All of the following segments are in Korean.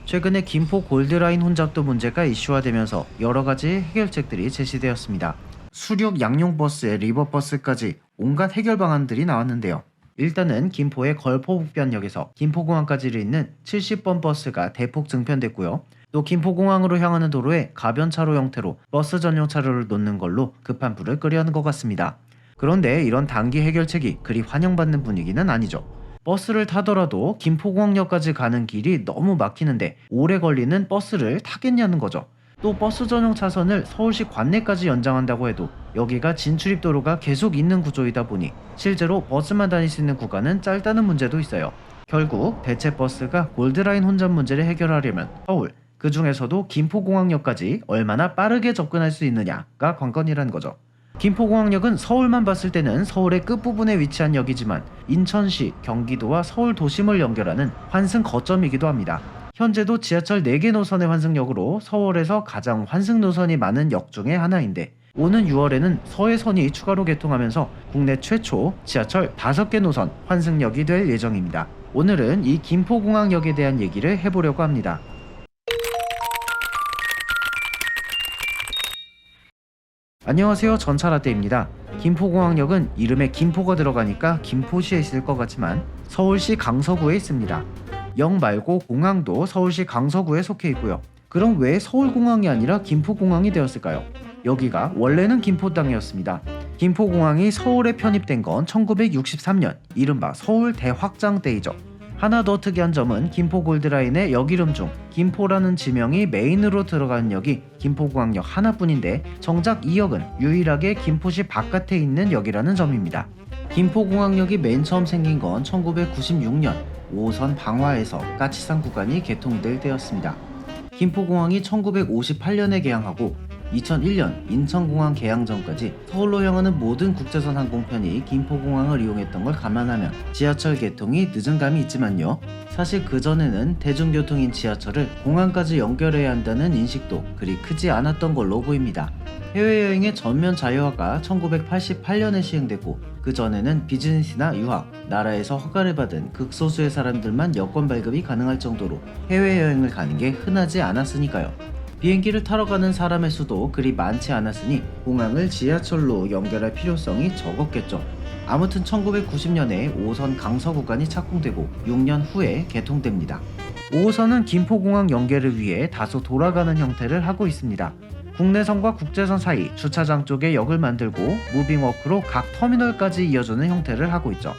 최근에 김포 골드라인 혼잡도 문제가 이슈화되면서 여러가지 해결책들이 제시되었습니다. 수륙 양용버스에 리버버스까지 온갖 해결 방안들이 나왔는데요. 일단은 김포의 걸포북변역에서 김포공항까지를 잇는 70번 버스가 대폭 증편됐고요. 또 김포공항으로 향하는 도로에 가변차로 형태로 버스 전용 차로를 놓는 걸로 급한 불을 끄려는 것 같습니다. 그런데 이런 단기 해결책이 그리 환영받는 분위기는 아니죠. 버스를 타더라도 김포공항역까지 가는 길이 너무 막히는데 오래 걸리는 버스를 타겠냐는 거죠. 또 버스 전용 차선을 서울시 관내까지 연장한다고 해도 여기가 진출입도로가 계속 있는 구조이다 보니 실제로 버스만 다닐 수 있는 구간은 짧다는 문제도 있어요. 결국 대체 버스가 골드라인 혼잡 문제를 해결하려면 서울, 그 중에서도 김포공항역까지 얼마나 빠르게 접근할 수 있느냐가 관건이라는 거죠. 김포공항역은 서울만 봤을 때는 서울의 끝부분에 위치한 역이지만 인천시, 경기도와 서울 도심을 연결하는 환승 거점이기도 합니다. 현재도 지하철 4개 노선의 환승역으로 서울에서 가장 환승 노선이 많은 역 중에 하나인데 오는 6월에는 서해선이 추가로 개통하면서 국내 최초 지하철 5개 노선 환승역이 될 예정입니다. 오늘은 이 김포공항역에 대한 얘기를 해보려고 합니다. 안녕하세요, 전차라떼입니다. 김포공항역은 이름에 김포가 들어가니까 김포시에 있을 것 같지만 서울시 강서구에 있습니다. 역 말고 공항도 서울시 강서구에 속해 있고요. 그럼 왜 서울공항이 아니라 김포공항이 되었을까요? 여기가 원래는 김포 땅이었습니다. 김포공항이 서울에 편입된 건 1963년, 이른바 서울 대확장 때이죠. 하나 더 특이한 점은 김포 골드라인의 역 이름 중 김포라는 지명이 메인으로 들어가는 역이 김포공항역 하나뿐인데 정작 이 역은 유일하게 김포시 바깥에 있는 역이라는 점입니다. 김포공항역이 맨 처음 생긴 건 1996년 5호선 방화에서 까치산 구간이 개통될 때였습니다. 김포공항이 1958년에 개항하고 2001년 인천공항 개항 전까지 서울로 향하는 모든 국제선 항공편이 김포공항을 이용했던 걸 감안하면 지하철 개통이 늦은 감이 있지만요. 사실 그전에는 대중교통인 지하철을 공항까지 연결해야 한다는 인식도 그리 크지 않았던 걸로 보입니다. 해외여행의 전면 자유화가 1988년에 시행되고 그전에는 비즈니스나 유학, 나라에서 허가를 받은 극소수의 사람들만 여권 발급이 가능할 정도로 해외여행을 가는 게 흔하지 않았으니까요. 비행기를 타러 가는 사람의 수도 그리 많지 않았으니 공항을 지하철로 연결할 필요성이 적었겠죠. 아무튼 1990년에 5호선 강서 구간이 착공되고 6년 후에 개통됩니다. 5호선은 김포공항 연결을 위해 다소 돌아가는 형태를 하고 있습니다. 국내선과 국제선 사이 주차장 쪽에 역을 만들고 무빙워크로 각 터미널까지 이어주는 형태를 하고 있죠.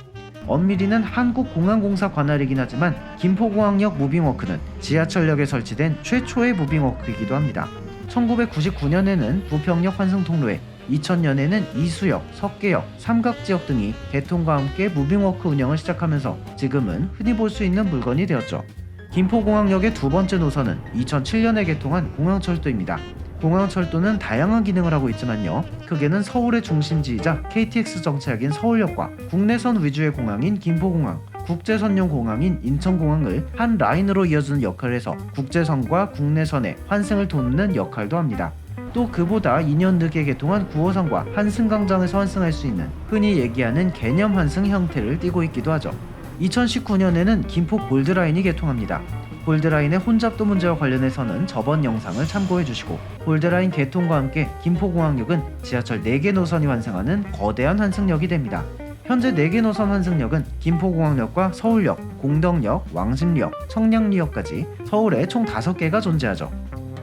엄밀히는 한국공항공사 관할이긴 하지만 김포공항역 무빙워크는 지하철역에 설치된 최초의 무빙워크이기도 합니다. 1999년에는 부평역 환승통로에 2000년에는 이수역, 석계역, 삼각지역 등이 개통과 함께 무빙워크 운영을 시작하면서 지금은 흔히 볼 수 있는 물건이 되었죠. 김포공항역의 두 번째 노선은 2007년에 개통한 공항철도입니다. 공항철도는 다양한 기능을 하고 있지만요. 크게는 서울의 중심지이자 KTX 정차역인 서울역과 국내선 위주의 공항인 김포공항, 국제선용 공항인 인천공항을 한 라인으로 이어주는 역할을 해서 국제선과 국내선의 환승을 돕는 역할도 합니다. 또 그보다 2년 늦게 개통한 9호선과 한승강장에서 환승할 수 있는 흔히 얘기하는 개념 환승 형태를 띠고 있기도 하죠. 2019년에는 김포 골드라인이 개통합니다. 골드라인의 혼잡도 문제와 관련해서는 저번 영상을 참고해주시고 골드라인 개통과 함께 김포공항역은 지하철 4개 노선이 환승하는 거대한 환승역이 됩니다. 현재 4개 노선 환승역은 김포공항역과 서울역, 공덕역, 왕십리역, 청량리역까지 서울에 총 5개가 존재하죠.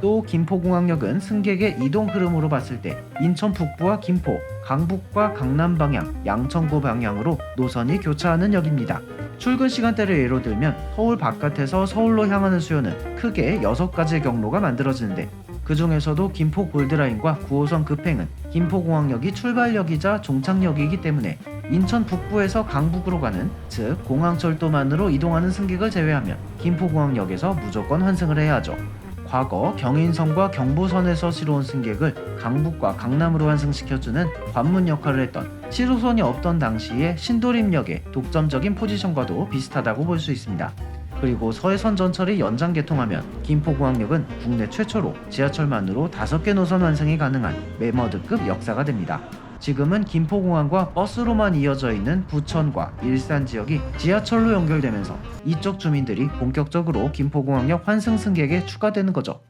또 김포공항역은 승객의 이동 흐름으로 봤을 때 인천 북부와 김포, 강북과 강남 방향, 양천구 방향으로 노선이 교차하는 역입니다. 출근 시간대를 예로 들면 서울 바깥에서 서울로 향하는 수요는 크게 6가지의 경로가 만들어지는데 그 중에서도 김포 골드라인과 9호선 급행은 김포공항역이 출발역이자 종착역이기 때문에 인천 북부에서 강북으로 가는 즉 공항철도만으로 이동하는 승객을 제외하면 김포공항역에서 무조건 환승을 해야 하죠. 과거 경인선과 경부선에서 실어온 승객을 강북과 강남으로 환승시켜주는 관문 역할을 했던 7호선이 없던 당시의 신도림역의 독점적인 포지션과도 비슷하다고 볼 수 있습니다. 그리고 서해선 전철이 연장 개통하면 김포공항역은 국내 최초로 지하철만으로 5개 노선 환승이 가능한 매머드급 역사가 됩니다. 지금은 김포공항과 버스로만 이어져 있는 부천과 일산 지역이 지하철로 연결되면서 이쪽 주민들이 본격적으로 김포공항역 환승 승객에 추가되는 거죠.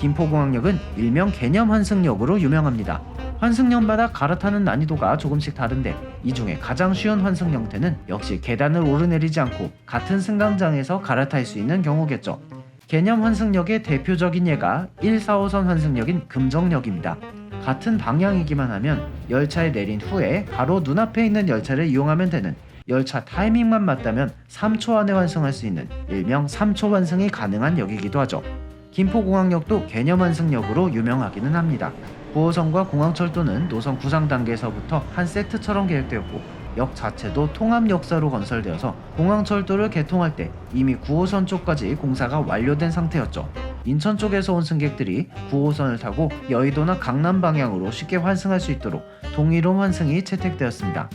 김포공항역은 일명 개념 환승역으로 유명합니다. 환승역마다 갈아타는 난이도가 조금씩 다른데 이 중에 가장 쉬운 환승 형태는 역시 계단을 오르내리지 않고 같은 승강장에서 갈아탈 수 있는 경우겠죠. 개념 환승역의 대표적인 예가 1, 4호선 환승역인 금정역입니다. 같은 방향이기만 하면 열차에 내린 후에 바로 눈앞에 있는 열차를 이용하면 되는, 열차 타이밍만 맞다면 3초 안에 환승할 수 있는 일명 3초 환승이 가능한 역이기도 하죠. 김포공항역도 개념 환승역으로 유명하기는 합니다. 9호선과 공항철도는 노선 구상 단계에서부터 한 세트처럼 계획되었고 역 자체도 통합 역사로 건설되어서 공항철도를 개통할 때 이미 9호선 쪽까지 공사가 완료된 상태였죠. 인천 쪽에서 온 승객들이 9호선을 타고 여의도나 강남 방향으로 쉽게 환승할 수 있도록 동일원 환승이 채택되었습니다.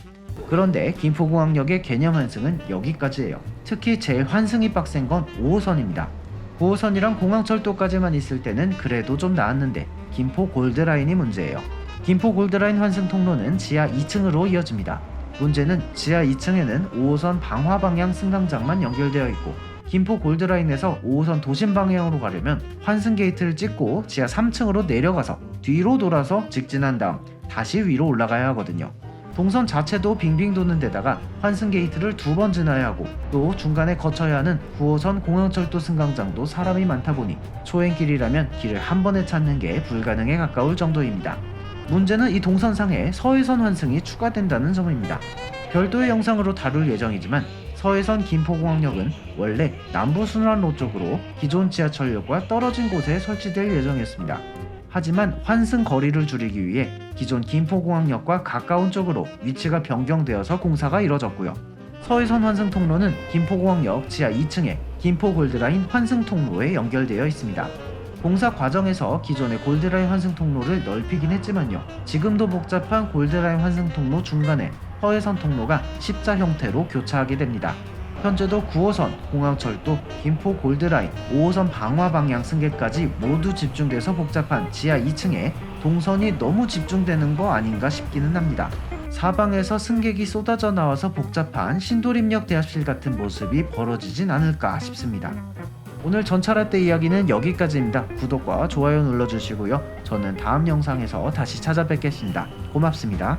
그런데 김포공항역의 개념 환승은 여기까지예요. 특히 제일 환승이 빡센 건 5호선입니다. 9호선이랑 공항철도까지만 있을 때는 그래도 좀 나았는데 김포 골드라인이 문제예요. 김포 골드라인 환승 통로는 지하 2층으로 이어집니다. 문제는 지하 2층에는 5호선 방화 방향 승강장만 연결되어 있고 김포 골드라인에서 5호선 도심 방향으로 가려면 환승 게이트를 찍고 지하 3층으로 내려가서 뒤로 돌아서 직진한 다음 다시 위로 올라가야 하거든요. 동선 자체도 빙빙 도는 데다가 환승 게이트를 2번 지나야 하고 또 중간에 거쳐야 하는 9호선 공항철도 승강장도 사람이 많다 보니 초행길이라면 길을 한 번에 찾는 게 불가능에 가까울 정도입니다. 문제는 이 동선상에 서해선 환승이 추가된다는 점입니다. 별도의 영상으로 다룰 예정이지만 서해선 김포공항역은 원래 남부순환로 쪽으로 기존 지하철역과 떨어진 곳에 설치될 예정이었습니다. 하지만 환승 거리를 줄이기 위해 기존 김포공항역과 가까운 쪽으로 위치가 변경되어서 공사가 이뤄졌고요. 서해선 환승 통로는 김포공항역 지하 2층에 김포 골드라인 환승 통로에 연결되어 있습니다. 공사 과정에서 기존의 골드라인 환승 통로를 넓히긴 했지만요. 지금도 복잡한 골드라인 환승 통로 중간에 서해선 통로가 십자 형태로 교차하게 됩니다. 현재도 9호선, 공항철도, 김포 골드라인, 5호선 방화 방향 승객까지 모두 집중돼서 복잡한 지하 2층에 동선이 너무 집중되는 거 아닌가 싶기는 합니다. 사방에서 승객이 쏟아져 나와서 복잡한 신도림역 대합실 같은 모습이 벌어지진 않을까 싶습니다. 오늘 전철할 때 이야기는 여기까지입니다. 구독과 좋아요 눌러주시고요. 저는 다음 영상에서 다시 찾아뵙겠습니다. 고맙습니다.